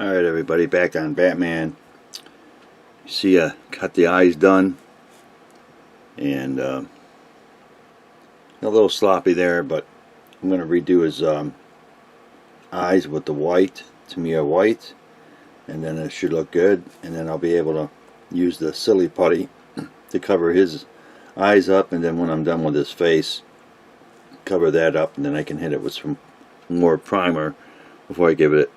Alright everybody, back on Batman. You see I got the eyes done, and a little sloppy there, but I'm going to redo his eyes with the white, Tamiya white, and then it should look good, and then I'll be able to use the silly putty to cover his eyes up, and then when I'm done with his face, cover that up, and then I can hit it with some more primer before I give it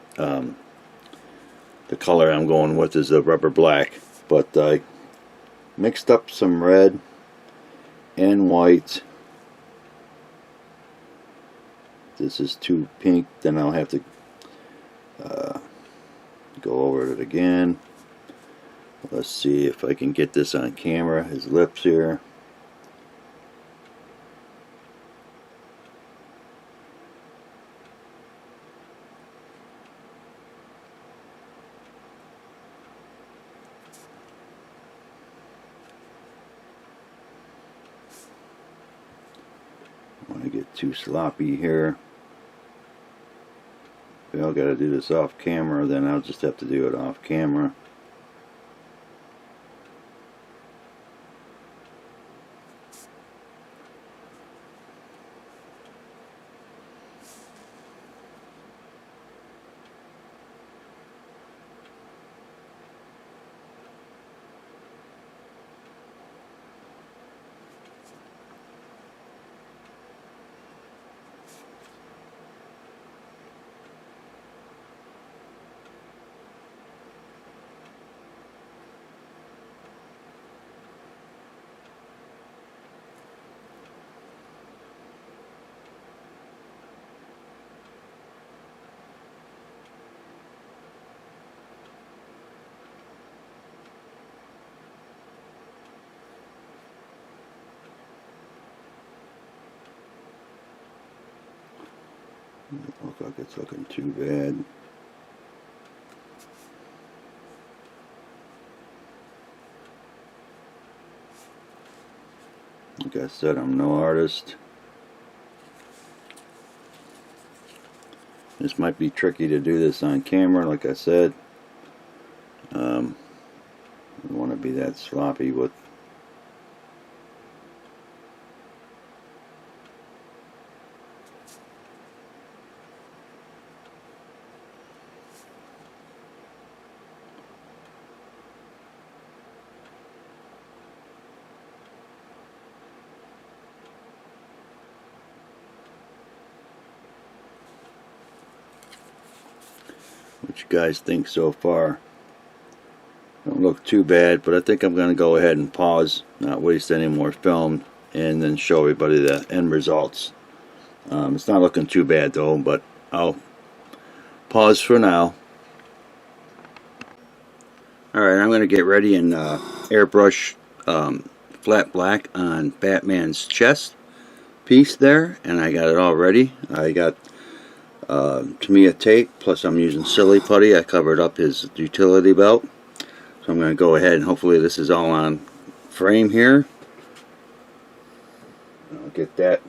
the color I'm going with is the rubber black. But I mixed up some red and white. This is too pink, then I'll have to go over it again. Let's see if I can get this on camera. His lips here. I want to get too sloppy here. If we all got to do this off camera, then I'll just have to do it off camera. Doesn't look like it's looking too bad. Like I said, I'm no artist. This might be tricky to do this on camera, like I said. I don't want to be that sloppy with what you guys think so far. Don't look too bad, but I think I'm going to go ahead and pause, not waste any more film, and then show everybody the end results. It's not looking too bad though, but I'll pause for now. Alright, I'm going to get ready and airbrush flat black on Batman's chest piece there, and I got it all ready. I got Tamiya tape, plus I'm using silly putty. I covered up his utility belt. So I'm going to go ahead and hopefully this is all on frame here. I'll get that.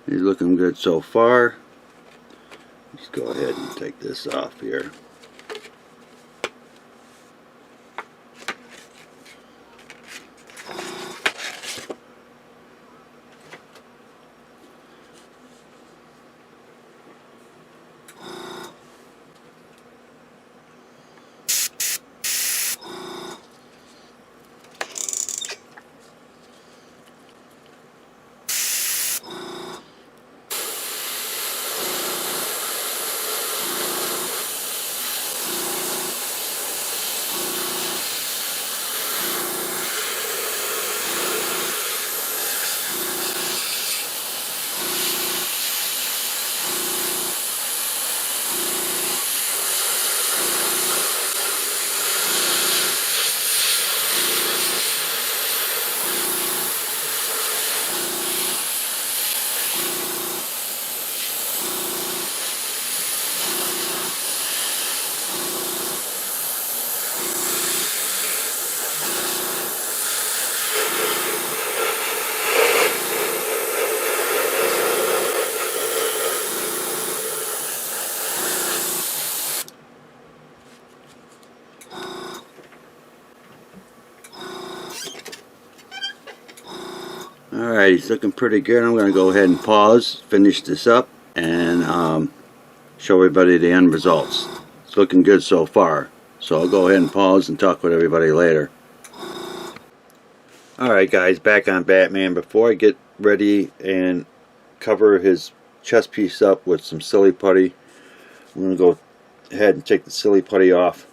He's looking good so far. Let's go ahead and take this off here. Alright, he's looking pretty good. I'm going to go ahead and pause, finish this up, and show everybody the end results. It's looking good so far. So I'll go ahead and pause and talk with everybody later. Alright guys, back on Batman. Before I get ready and cover his chest piece up with some silly putty, I'm going to go ahead and take the silly putty off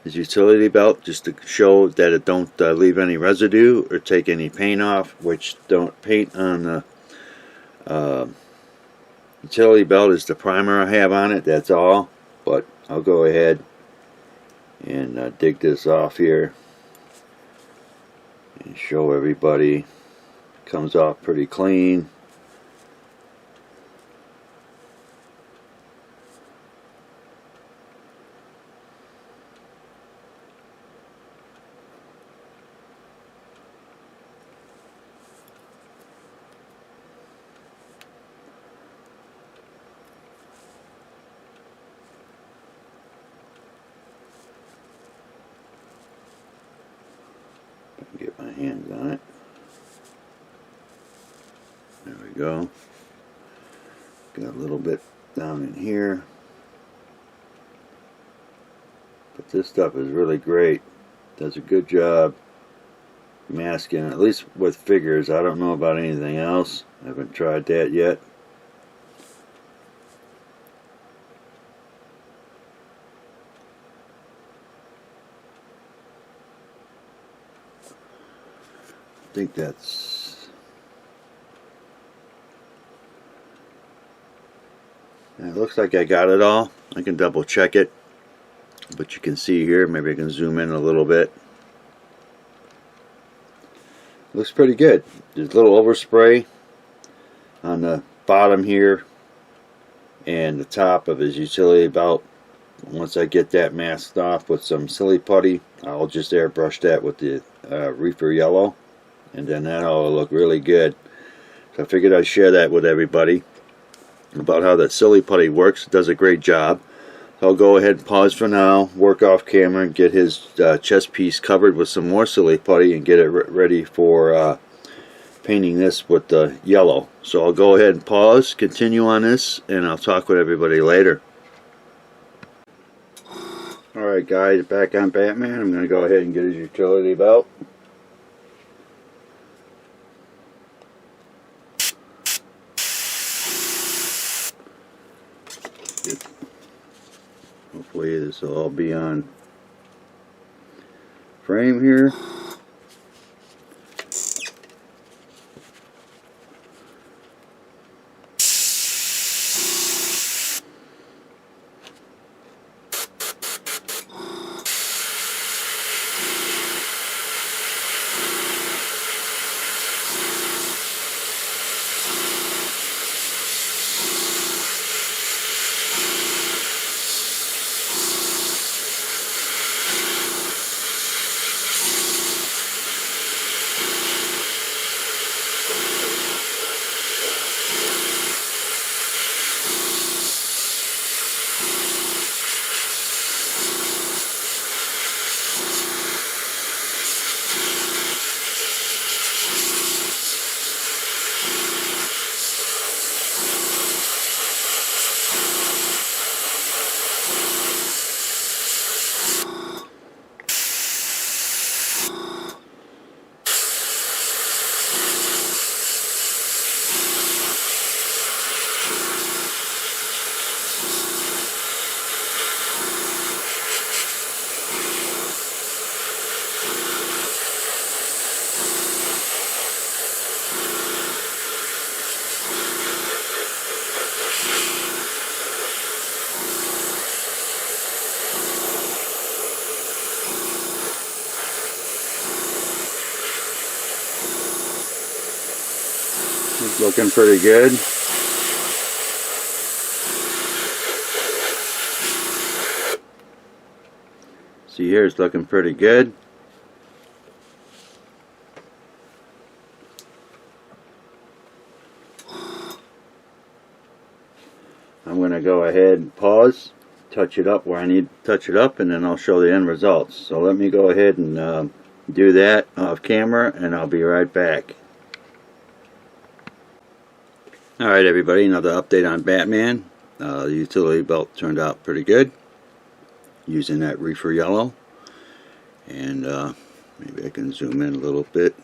his utility belt just to show that it don't leave any residue or take any paint off, which don't paint on the utility belt is the primer I have on it, that's all. But I'll go ahead and dig this off here and show everybody. Comes off pretty clean. Get my hands on it. There we go. Got a little bit down in here. But this stuff is really great. Does a good job masking, at least with figures. I don't know about anything else. I haven't tried that yet. I think that's, it looks like I got it all. I can double check it, but you can see here, maybe I can zoom in a little bit. Looks pretty good. There's a little overspray on the bottom here and the top of his utility belt. Once I get that masked off with some silly putty, I'll just airbrush that with the reefer yellow, and then that'll look really good. So I figured I'd share that with everybody about how that silly putty works. It does a great job. So I'll go ahead and pause for now, work off camera, and get his chest piece covered with some more silly putty and get it ready for painting this with the yellow. So I'll go ahead and pause, continue on this, and I'll talk with everybody later. Alright guys, back on Batman. I'm going to go ahead and get his utility belt. Hopefully this will all be on frame here. looking pretty good. See here, it's looking pretty good. I'm going to go ahead and pause, touch it up where I need to touch it up, and then I'll show the end results. So let me go ahead and do that off camera, and I'll be right back. Alright everybody, another update on Batman. The utility belt turned out pretty good using that reefer yellow. And maybe I can zoom in a little bit.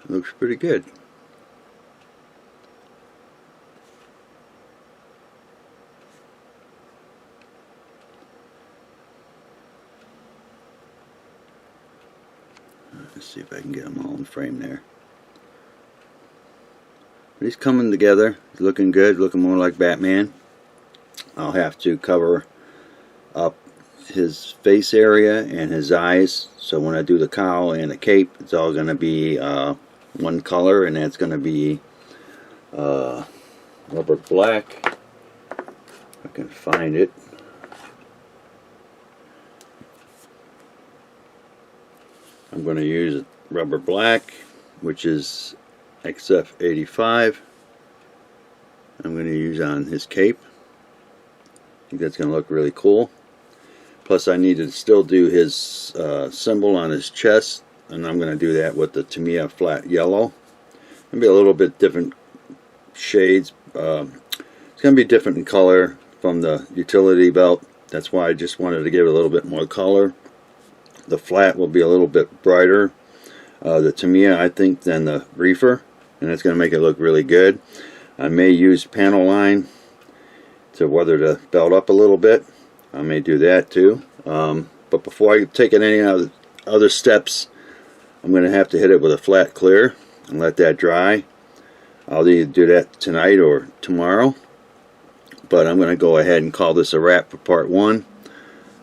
It looks pretty good. Let's see if I can get them all in frame there. But he's coming together. He's looking good, looking more like Batman. I'll have to cover up his face area and his eyes, so when I do the cowl and the cape, it's all going to be one color, and that's going to be rubber black. If I can find it. I'm going to use rubber black, which is XF85. I'm going to use on his cape. I think that's going to look really cool. Plus I need to still do his symbol on his chest, and I'm going to do that with the Tamiya flat yellow. It's going to be a little bit different shades. It's going to be different in color from the utility belt. That's why I just wanted to give it a little bit more color. The flat will be a little bit brighter, the Tamiya, I think, than the reefer, and it's going to make it look really good. I may use panel line to weather the belt up a little bit. I may do that too. But before I take it any other steps, I'm going to have to hit it with a flat clear and let that dry. I'll either do that tonight or tomorrow. But I'm going to go ahead and call this a wrap for part 1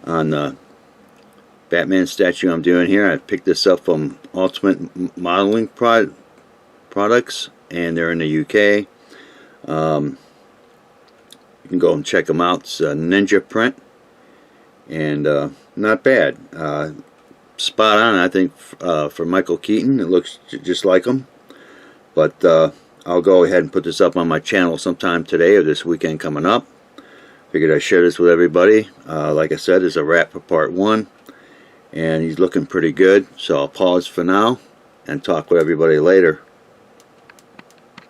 on the Batman statue I'm doing here. I picked this up from Ultimate Modeling Products, and they're in the UK. You can go and check them out. It's a Ninja print, and not bad. Spot on, I think, for Michael Keaton. It looks just like him. But I'll go ahead and put this up on my channel sometime today or this weekend coming up. Figured I'd share this with everybody. Like I said, it's a wrap for part 1. And he's looking pretty good, so I'll pause for now and talk with everybody later.